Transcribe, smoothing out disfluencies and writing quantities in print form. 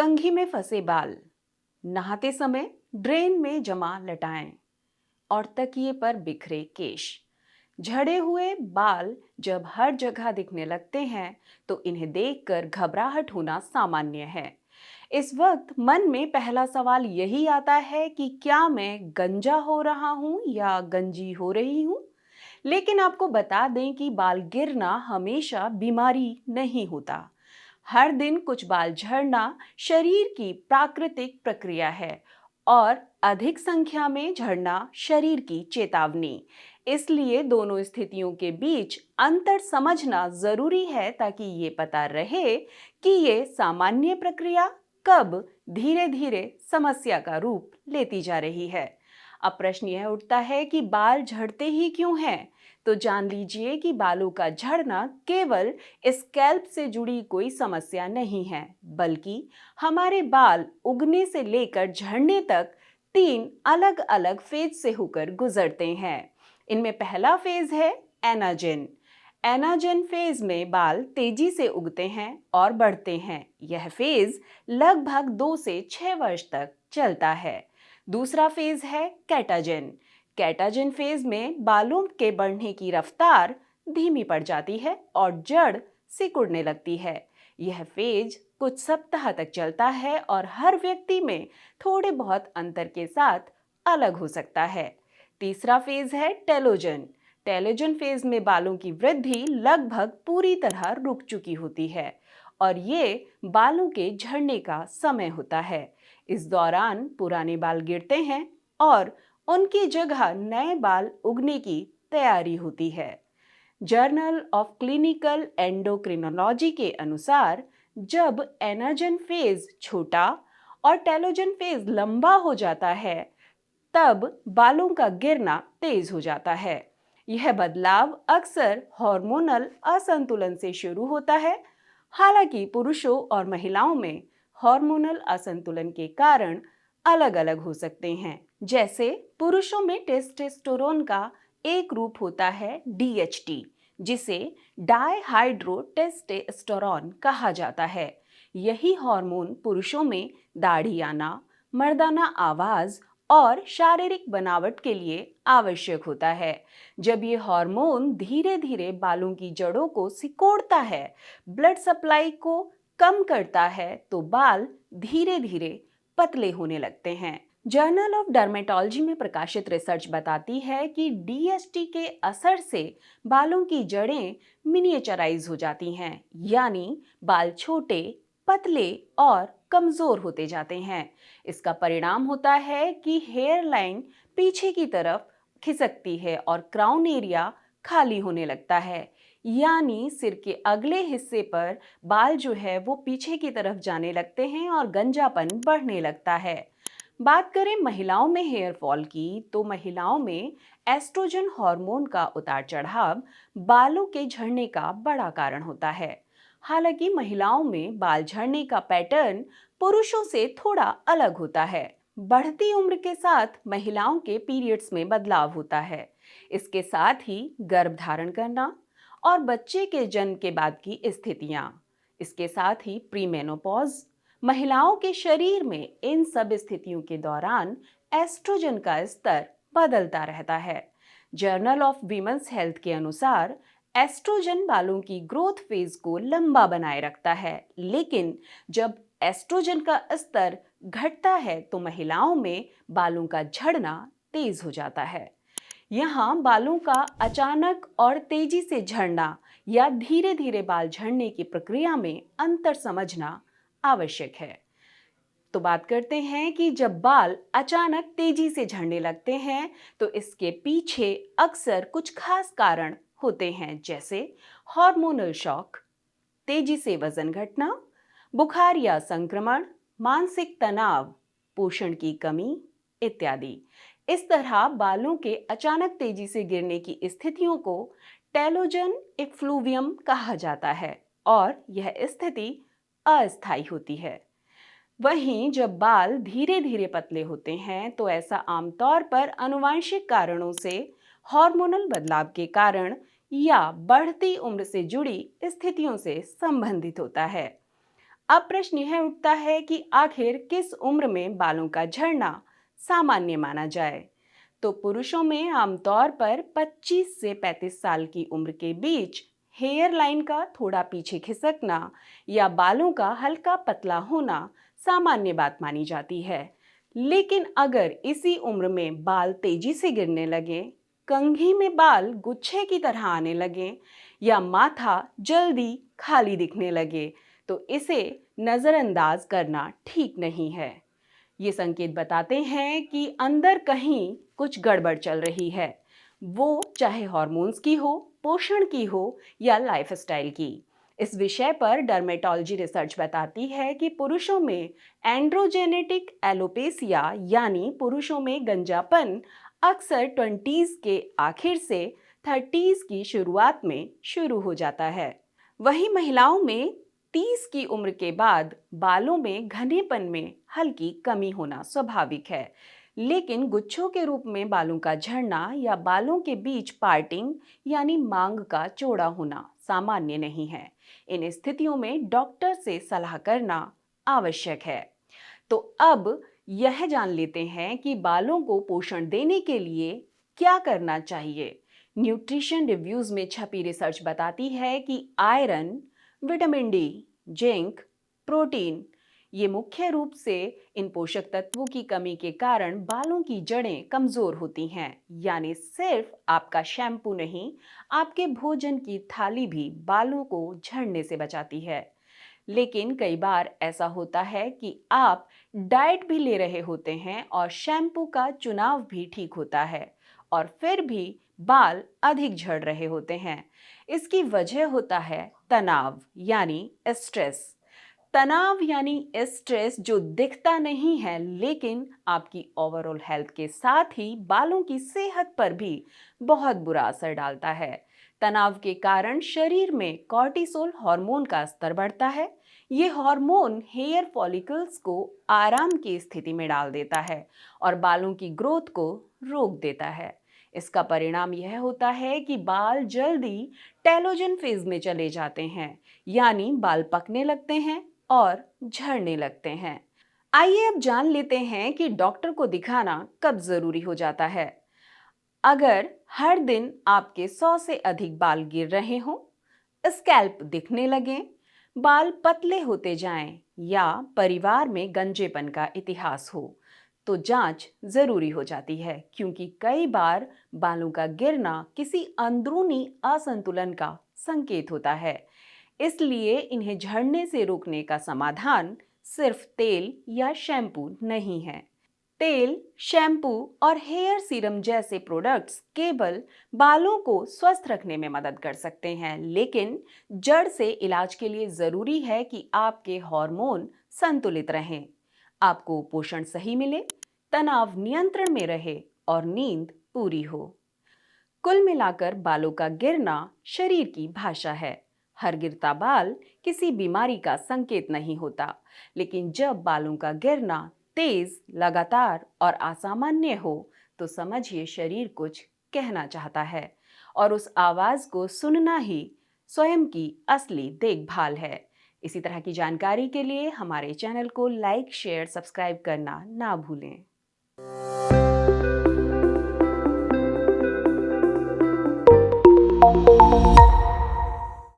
कंघी में फंसे बाल, नहाते समय ड्रेन में जमा लटाएं और तकिए पर बिखरे केश। झड़े हुए बाल जब हर जगह दिखने लगते हैं तो इन्हें देखकर घबराहट होना सामान्य है। इस वक्त मन में पहला सवाल यही आता है कि क्या मैं गंजा हो रहा हूं या गंजी हो रही हूं। लेकिन आपको बता दें कि बाल गिरना हमेशा बीमारी नहीं होता। हर दिन कुछ बाल झड़ना शरीर की प्राकृतिक प्रक्रिया है और अधिक संख्या में झड़ना शरीर की चेतावनी। इसलिए दोनों स्थितियों के बीच अंतर समझना जरूरी है ताकि ये पता रहे कि ये सामान्य प्रक्रिया कब धीरे धीरे समस्या का रूप लेती जा रही है। अब प्रश्न यह उठता है कि बाल झड़ते ही क्यों हैं? तो जान लीजिए कि बालों का झड़ना केवल स्कैल्प से जुड़ी कोई समस्या नहीं है, बल्कि हमारे बाल उगने से लेकर झड़ने तक तीन अलग अलग फेज से होकर गुजरते हैं। इनमें पहला फेज है एनाजेन। एनाजेन फेज में बाल तेजी से उगते हैं और बढ़ते हैं। यह फेज लगभग 2 से 6 वर्ष तक चलता है। दूसरा फेज है कैटाजेन। कैटाजेन फेज में बालों के बढ़ने की रफ्तार धीमी पड़ जाती है और जड़ सिकुड़ने लगती है। यह फेज कुछ सप्ताह तक चलता है और हर व्यक्ति में थोड़े बहुत अंतर के साथ अलग हो सकता है। तीसरा फेज है टेलोजन। टेलोजन फेज में बालों की वृद्धि लगभग पूरी तरह रुक चुकी होती है और ये बालों के झड़ने का समय होता है। इस दौरान पुराने बाल गिरते हैं और उनकी जगह नए बाल उगने की तैयारी होती है। जर्नल ऑफ क्लिनिकल एंडोक्रिनोलॉजी के अनुसार जब एनाजन फेज छोटा और टेलोजन फेज लंबा हो जाता है, तब बालों का गिरना तेज हो जाता है। यह बदलाव अक्सर हार्मोनल असंतुलन से शुरू होता है। हालांकि पुरुषों और महिलाओं में हार्मोनल असंतुलन के कारण अलग अलग हो सकते हैं। जैसे पुरुषों में टेस्टोस्टेरोन का एक रूप होता है DHT, जिसे डायहाइड्रोटेस्टोस्टेरोन कहा जाता है। यही हार्मोन पुरुषों में दाढ़ी आना, मर्दाना आवाज और शारीरिक बनावट के लिए आवश्यक होता है। जब ये हार्मोन धीरे धीरे बालों की जड़ों को सिकोड़ता है, ब्लड सप्लाई को कम करता है, तो बाल धीरे धीरे पतले होने लगते हैं। जर्नल ऑफ डर्मेटोलॉजी में प्रकाशित रिसर्च बताती है कि DHT के असर से बालों की जड़ें मिनिएचराइज हो जाती हैं, यानी बाल छोटे, पतले और कमजोर होते जाते हैं। इसका परिणाम होता है कि हेयर लाइन पीछे की तरफ खिसकती है और क्राउन एरिया खाली होने लगता है, यानी सिर के अगले हिस्से पर बाल जो है वो पीछे की तरफ जाने लगते हैं और गंजापन बढ़ने लगता है। बात करें महिलाओं में हेयर फॉल की, तो महिलाओं में एस्ट्रोजन हार्मोन का उतार चढ़ाव बालों के झड़ने का बड़ा कारण होता है। हालांकि महिलाओं में बाल झड़ने का पैटर्न पुरुषों से थोड़ा अलग होता है। बढ़ती उम्र के साथ महिलाओं के पीरियड्स में बदलाव होता है। इसके साथ ही गर्भ धारण करना और बच्चे के जन्म के बाद की स्थितियां, इसके साथ ही प्रीमेनोपॉज, महिलाओं के शरीर में इन सब स्थितियों के दौरान एस्ट्रोजन का स्तर बदलता रहता है। जर्नल ऑफ वीमेंस हेल्थ के अनुसार एस्ट्रोजन बालों की ग्रोथ फेज को लंबा बनाए रखता है, लेकिन जब एस्ट्रोजन का स्तर घटता है तो महिलाओं में बालों का झड़ना तेज हो जाता है। यहाँ बालों का अचानक और तेजी से झड़ना या धीरे धीरे बाल झड़ने की प्रक्रिया में अंतर समझना आवश्यक है। तो बात करते हैं कि जब बाल अचानक तेजी से झड़ने लगते हैं तो इसके पीछे अक्सर कुछ खास कारण होते हैं, जैसे हार्मोनल शॉक, तेजी से वजन घटना, बुखार या संक्रमण, मानसिक तनाव, पोषण की कमी इत्यादि। इस तरह बालों के अचानक तेजी से गिरने की स्थितियों को टेलोजन इफ्लूवियम कहा जाता है और यह स्थिति अस्थायी होती है। वहीं जब बाल धीरे धीरे पतले होते हैं तो ऐसा आमतौर पर आनुवंशिक कारणों से, हार्मोनल बदलाव के कारण या बढ़ती उम्र से जुड़ी स्थितियों से संबंधित होता है। अब प्रश्न यह उठता है कि आखिर किस उम्र में बालों का झड़ना सामान्य माना जाए। तो पुरुषों में आमतौर पर 25 से 35 साल की उम्र के बीच हेयर लाइन का थोड़ा पीछे खिसकना या बालों का हल्का पतला होना सामान्य बात मानी जाती है। लेकिन अगर इसी उम्र में बाल तेजी से गिरने लगे, कंघी में बाल गुच्छे की तरह आने लगे या माथा जल्दी खाली दिखने लगे, तो इसे नजरअंदाज करना ठीक नहीं है। ये संकेत बताते हैं कि अंदर कहीं कुछ गड़बड़ चल रही है, वो चाहे हार्मोन्स की हो, पोषण की हो या लाइफस्टाइल की। इस विषय पर डर्मेटोलॉजी रिसर्च बताती है कि पुरुषों में एंड्रोजेनेटिक एलोपेसिया यानी पुरुषों में गंजापन अक्सर 20s के आखिर से 30s की शुरुआत में शुरू हो जाता है। वहीं महिलाओं में 30 की उम्र के बाद बालों में घनेपन में हल्की कमी होना स्वाभाविक है, लेकिन गुच्छों के रूप में बालों का झड़ना या बालों के बीच पार्टिंग यानी मांग का चौड़ा होना सामान्य नहीं है। इन स्थितियों में डॉक्टर से सलाह करना आवश्यक है। तो अब यह जान लेते हैं कि बालों को पोषण देने के लिए क्या करना चाहिए। न्यूट्रिशन रिव्यूज में छपी रिसर्च बताती है कि iron, vitamin D, zinc, protein, ये मुख्य रूप से इन पोषक तत्वों की कमी के कारण बालों की जड़ें कमजोर होती हैं। यानी सिर्फ आपका शैम्पू नहीं, आपके भोजन की थाली भी बालों को झड़ने से बचाती है। लेकिन कई बार ऐसा होता है कि आप डाइट भी ले रहे होते हैं और शैम्पू का चुनाव भी ठीक होता है, और फिर भी बाल अधिक झड़ रहे होते हैं। इसकी वजह होता है तनाव यानी स्ट्रेस। तनाव यानी स्ट्रेस जो दिखता नहीं है, लेकिन आपकी ओवरऑल हेल्थ के साथ ही बालों की सेहत पर भी बहुत बुरा असर डालता है। तनाव के कारण शरीर में कॉर्टिसोल हार्मोन का स्तर बढ़ता है। ये हार्मोन हेयर फॉलिकल्स को आराम की स्थिति में डाल देता है और बालों की ग्रोथ को रोक देता है। इसका परिणाम यह होता है कि बाल जल्दी टेलोजन फेज में चले जाते हैं, यानी बाल पकने लगते हैं और झड़ने लगते हैं। आइए अब जान लेते हैं कि डॉक्टर को दिखाना कब जरूरी हो जाता है। अगर हर दिन आपके 100 से अधिक बाल गिर रहे हों, स्कैल्प दिखने लगे, बाल पतले होते जाएं या परिवार में गंजेपन का इतिहास हो, तो जांच जरूरी हो जाती है, क्योंकि कई बार बालों का गिरना किसी अंदरूनी असंतुलन का संकेत होता है। इसलिए इन्हें झड़ने से रोकने का समाधान सिर्फ तेल या शैम्पू नहीं है। तेल, शैम्पू और हेयर सीरम जैसे प्रोडक्ट्स केवल बालों को स्वस्थ रखने में मदद कर सकते हैं, लेकिन जड़ से इलाज के लिए जरूरी है कि आपके हार्मोन संतुलित रहें, आपको पोषण सही मिले, तनाव नियंत्रण में रहे और नींद पूरी हो। कुल मिलाकर बालों का गिरना शरीर की भाषा है। हर गिरता बाल किसी बीमारी का संकेत नहीं होता, लेकिन जब बालों का गिरना तेज, लगातार और असामान्य हो, तो समझिए शरीर कुछ कहना चाहता है, और उस आवाज को सुनना ही स्वयं की असली देखभाल है। इसी तरह की जानकारी के लिए हमारे चैनल को लाइक, शेयर, सब्सक्राइब करना ना भूलें।